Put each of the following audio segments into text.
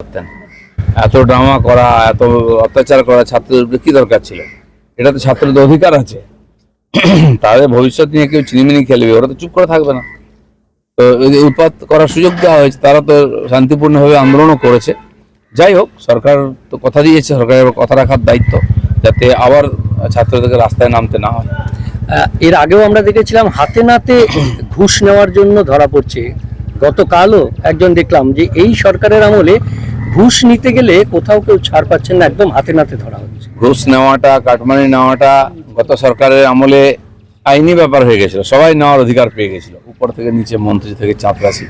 করতেন। এত ড্রামা করা, এত অত্যাচার করা ছাত্রদের উপরে কি দরকার ছিল? এটা তো ছাত্রদের অধিকার আছে, তাদের ভবিষ্যৎ নিয়ে কেউ চিনিমিনি খেলবে, ওরা তো চুপ করে থাকবে না। তো উৎপাত করার সুযোগ দেওয়া হয়েছে, তারা তো শান্তিপূর্ণভাবে আন্দোলনও করেছে। যাই হোক, সরকার তো কথা দিয়েছে, সরকারের কথা রাখার দায়িত্ব, যাতে আবার ছাত্রদেরকে রাস্তায় নামতে না হয়। এর আগেও আমরা দেখেছিলাম হাতে নাতে ঘুষ নেওয়ার জন্য ধরা পড়ছে। গতকালও একজন দেখলাম যে এই সরকারের আমলে ঘুষ নিতে গেলে কোথাও কেউ ছাড় পাচ্ছেন না, একদম হাতে নাতে ধরা হচ্ছে। ঘুষ নেওয়াটা, কাটমানি নেওয়াটা গত সরকারের আমলে আইনি ব্যাপার হয়ে গেছিল, সবাই নেওয়ার অধিকার পেয়ে গেছিল, উপর থেকে নিচে, মন্ত্রী থেকে চাপরাশি।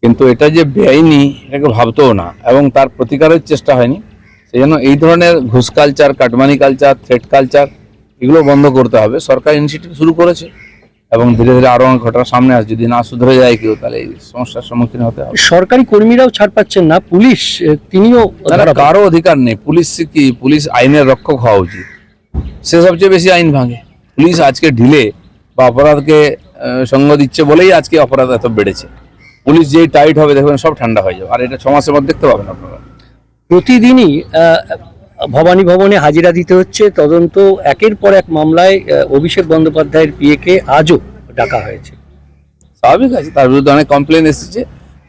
কিন্তু এটা যে বেআইনি, এটাকে ভাবতেও না, এবং তার প্রতিকারের চেষ্টা হয়নি। সেই জন্য এই ধরনের ঘুষ culture, cut money culture, threat culture, এগুলো বন্ধ করতে হবে। সরকার ইনিশিয়েটিভ শুরু করেছে এবং ধীরে ধীরে আরো অনেক ঘটনা সামনে আসে। যদি না শুধরে যায় কেউ, তাহলে এই সমস্যার সম্মুখীন হতে হবে। সরকারি কর্মীরাও ছাড় পাচ্ছেন না, পুলিশ তিনিও কারো অধিকার নেই। পুলিশ কি, পুলিশ আইনের রক্ষক হওয়া উচিত, সে সবচেয়ে বেশি আইন ভাঙে। পুলিশ আজকে ঢিলে বা অপরাধকে সঙ্গ দিচ্ছে বলেই আজকে অপরাধ এত বেড়েছে। পুলিশ যেই টাইট হবে, দেখবেন সব ঠান্ডা হয়ে যাবে, আর এটা 6 মাসের মধ্যে দেখতে পাবেন আপনারা। প্রতিদিনই ভবানী ভবনে হাজিরা দিতে হচ্ছে। তদন্ত একের পর এক মামলায় অভিষেক বন্দ্যোপাধ্যায়ের পিএকে আজও ডাকা হয়েছে। স্বাভাবিক আছে, তার বিরুদ্ধে অনেক কমপ্লেন এসেছে,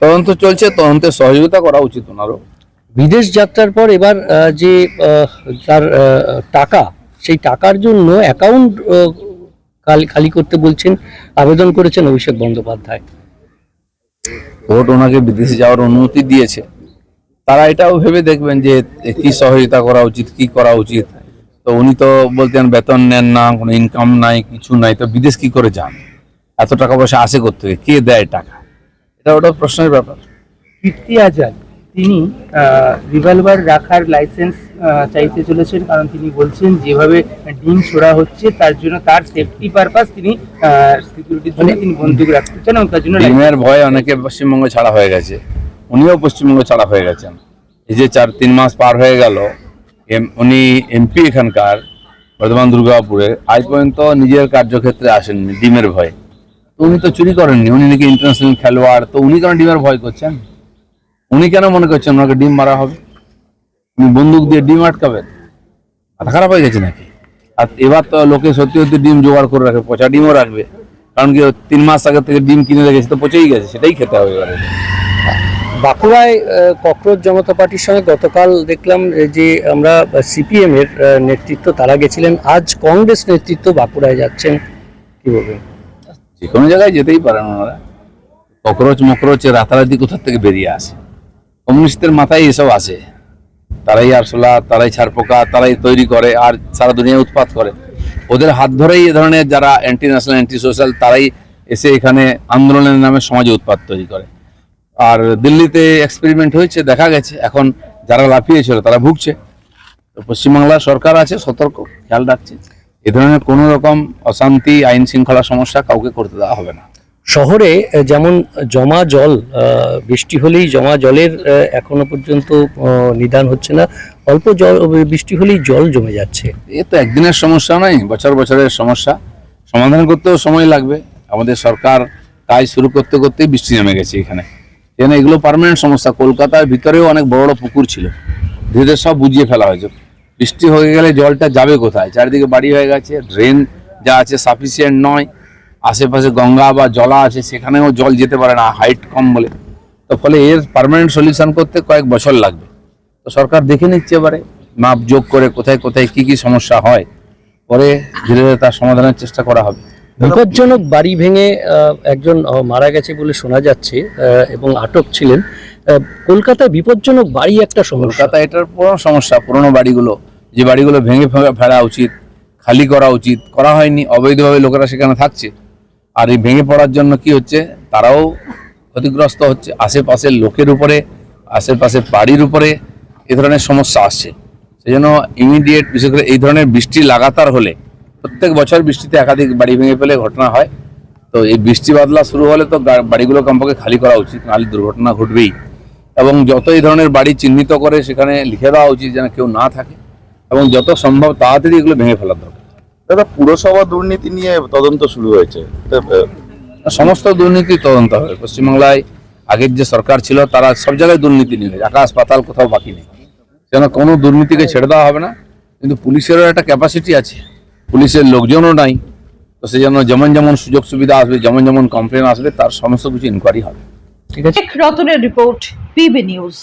তদন্ত চলছে, তদন্তের সহযোগিতা করা উচিত ওনারও। বিদেশ যাত্রার পর এবার যে তার টাকা, সেই টাকার জন্য অ্যাকাউন্ট খালি করতে বলছেন, আবেদন করেছেন অভিষেক বন্দ্যোপাধ্যায়। কোর্ট ওনাকে বিদেশে যাওয়ার অনুমতি দিয়েছে, তারা এটাও ভেবে দেখবেন যে কি সহযোগিতা করা উচিত, কি করা উচিত। তো উনি তো বলতেন বেতন নেন না, কোনো ইনকাম নাই, কিছু নাই, তো বিদেশ কি করে যান? এত টাকা পয়সা আসে কোত্থেকে, কে দেয় টাকা? এটা ওটা প্রশ্নের ব্যাপার। কীর্তি আজাদ তিনি রিভলভার রাখার লাইসেন্স চাইতে চলেছেন, কারণ তিনি বলছেন যেভাবে ডিম ছোড়া হচ্ছে তার জন্য, তার সেফটি পারপাস, তিনি সিকিউরিটির জন্য তিনি বন্দুক রাখতে চান, এবং তার জন্য ডিমের ভয়ে অনেকে পশ্চিমবঙ্গ ছাড়া হয়ে গেছে, উনিও পশ্চিমবঙ্গ ছাড়া হয়ে গেছেন। এই যে 4-3 মাস পার হয়ে গেল, উনি এমপি এখানকার বর্ধমান দুর্গাপুরে, আজ পর্যন্ত নিজের কার্যক্ষেত্রে আসেননি ডিমের ভয়ে। তো উনি তো চুরি করেননি, উনি নাকি ইন্টারন্যাশনাল খেলোয়াড়, তো উনি কেন ডিমের ভয় করছেন? উনি কেন মনে করছেন ওনাকে ডিম মারা হবে? উনি বন্দুক দিয়ে ডিম আটকাবেন? মাথা খারাপ হয়ে গেছে নাকি? আর এবার তো লোকে সত্যি সত্যি ডিম জোগাড় করে রাখবে, পচা ডিমও রাখবে, কারণ কি 3 মাস আগে থেকে ডিম কিনে রেখেছে, তো পচেই গেছে, সেটাই খেতে হবে এবারে। বাঁকুড়ায় ককরোচ জনতা পার্টির সঙ্গে গতকাল দেখলাম যে আমরা সিপিএম এর নেতৃত্ব তারা গেছিলেন, আজ কংগ্রেস নেতৃত্ব বাঁকুড়ায় যাচ্ছেন, কি বলবেন? যে কোনো জায়গায় যেতেই পারেন ওনারা। ককরোচ মকরোচ রাতারাতি কোথা থেকে বেরিয়ে আসে? কমিউনিস্টদের মাথায় এসব আসে, তারাই আরশোলা, তারাই ছারপোকা, তারাই তৈরি করে আর সারা দুনিয়া উৎপাত করে। ওদের হাত ধরেই এ ধরনের যারা অ্যান্টি ন্যাশনাল, অ্যান্টি সোশ্যাল, তারাই এসে এখানে আন্দোলনের নামে সমাজে উৎপাত তৈরি করে। আর দিল্লিতে এক্সপেরিমেন্ট হয়েছে, দেখা গেছে এখন যারা লাফিয়েছিল তারা ভুগছে। তো পশ্চিমবাংলার সরকার আছে সতর্ক, খেয়াল রাখছে, এ ধরনের কোনো রকম অশান্তি, আইন শৃঙ্খলা সমস্যা কাউকে করতে দেওয়া হবে না। শহরে যেমন জমা জল, বৃষ্টি হলেই জমা জলের এখনো পর্যন্ত নিদান হচ্ছে না, অল্প জল বৃষ্টি হলেই জল জমে যাচ্ছে। এ তো একদিনের সমস্যা নয়, বছর বছরের সমস্যা, সমাধান করতেও সময় লাগবে। আমাদের সরকার কাজ শুরু করতে করতেই বৃষ্টি নেমে গেছে এখানে, যেন এগুলো পার্মানেন্ট সমস্যা। কলকাতার ভিতরেও অনেক বড় বড় পুকুর ছিল, ধীরে ধীরে সব বুঝিয়ে ফেলা হয়েছে। বৃষ্টি হয়ে গেলে জলটা যাবে কোথায়? চারিদিকে বাড়ি হয়ে গেছে, ড্রেন যা আছে সাফিসিয়েন্ট নয়, আশেপাশে গঙ্গা বা জলা আছে, সেখানেও জল যেতে পারে না, হাইট কম বলে। তো ফলে এর পার্মানেন্ট সলিউশন করতে কয়েক বছর লাগবে। তো সরকার দেখে নিচ্ছে এবারে মাপ যোগ করে কোথায় কোথায় কি কি সমস্যা হয়, পরে ধীরে ধীরে তার সমাধানের চেষ্টা করা হবে। বিপজ্জনক বাড়ি ভেঙে একজন মারা গেছে বলে শোনা যাচ্ছে এবং আটক ছিলেন। কলকাতায় বিপজ্জনক বাড়ি একটা সমস্যা। কলকাতা এটার পুরনো সমস্যা। পুরনো বাড়িগুলো, যে বাড়িগুলো ভেঙে ফেলা উচিত, খালি করা উচিত, করা হয়নি, অবৈধভাবে লোকেরা সেখানে থাকছে। আর এই ভেঙে পড়ার জন্য কি হচ্ছে, তারাও ক্ষতিগ্রস্ত হচ্ছে, আশেপাশের লোকের উপরে, আশেপাশের বাড়ির উপরে এ ধরনের সমস্যা আসছে। সেই জন্য ইমিডিয়েট, বিশেষ করে এই ধরনের বৃষ্টি লাগাতার হলে, প্রত্যেক বছর বৃষ্টিতে একাধিক বাড়ি ভেঙে ফেলে ঘটনা হয়। তো এই বৃষ্টি বাদলা শুরু হলে তো বাড়িগুলো কমপক্ষে খালি করা উচিত, নাহলে দুর্ঘটনা ঘটবেই। এবং যত এই ধরনের বাড়ি চিহ্নিত করে সেখানে লিখে দেওয়া উচিত যেন কেউ না থাকে, এবং যত সম্ভব তাড়াতাড়ি এগুলো ভেঙে ফেলার দরকার। দাদা, পুরসভা দুর্নীতি নিয়ে তদন্ত শুরু হয়েছে, সমস্ত দুর্নীতি তদন্ত হবে পশ্চিমবাংলায়। আগের যে সরকার ছিল তারা সব জায়গায় দুর্নীতি নিয়ে গেছে, আকাশ পাতাল কোথাও বাকি নেই। সেজন্য কোনো দুর্নীতিকে ছেড়ে দেওয়া হবে না, কিন্তু পুলিশেরও একটা ক্যাপাসিটি আছে, পুলিশের লোকজনও নাই, তো সেজন্য যেমন যেমন সুযোগ সুবিধা আসবে, যেমন যেমন কমপ্লেন আসবে, তার সমস্ত কিছু ইনকোয়ারি হবে। ঠিক আছে। রতনের রিপোর্ট, পিবি নিউজ।